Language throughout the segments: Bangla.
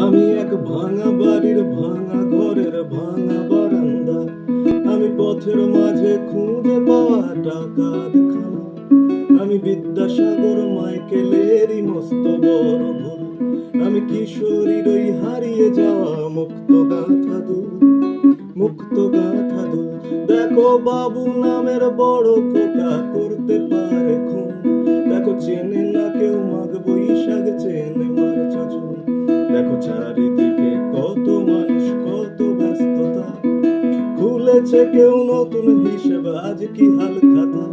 আমি এক ভাঙা বাড়ির ভাঙা ঘরের ভাঙা বারান্দা, আমি পথের মাঝে খুঁজে পাওয়া টাকার খানা, আমি বিদ্যাসাগর মাইকেলেরই মস্ত বড় ভুল, আমি কিশোরীর ওই হারিয়ে যাওয়া মুক্ত গাথা দুল, মুক্ত গাথা দুল। দেখো বাবু নামের বড় খোকা করতে পারে খুন, দেখো চেনে না কেউ মাঘ বৈশাখ, চেনে মার্চ জুন। দেখো চারিদিকে কত মানুষ, কত ব্যস্ততা, খুলেছে কেউ নতুন হিসেব, আজ কি হাল খাতা,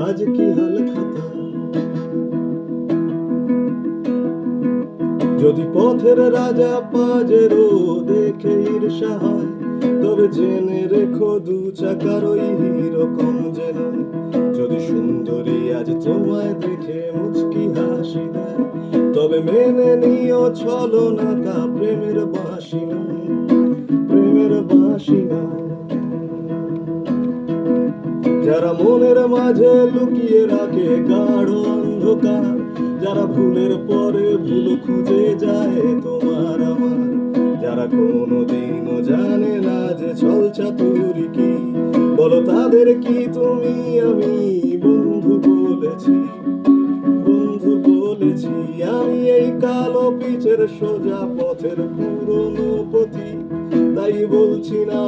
আজ কি হাল খাতা। যদি পথের রাজা পাজেরও দেখে ঈর্ষা হয়, তবে জেনে রেখো দু চাকার ওই হিরো কম যে নয়। যদি সুন্দরী আজ তোমায় দেখে মুচকি হাসি দেয়, তবে মেনে নিও ছলনাটা প্রেমের বাঁশি নয়, প্রেমের বাঁশি নয়। যারা মনের মাঝে লুকিয়ে রাখে গাঢ় অন্ধকার, যারা ভুলের পরে ভুল খুঁজে যায় তোমার আমার, যারা কোনোদিনও জানে না যে ছল চাতুরি কি, বলো তাদের কি তুমি আমি বন্ধু বলেছি, বন্ধু বলেছি। আমি এই কালো পিচের সোজা পথের পুরনো পথি, তাই বলছি না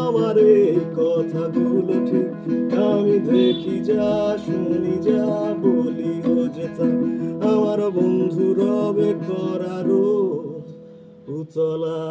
আমার এই কথাগুলো ঠিক। আমি দেখি যা শুনি যা বলিও যেতা, আমার বন্ধু রবে করারও উতলা।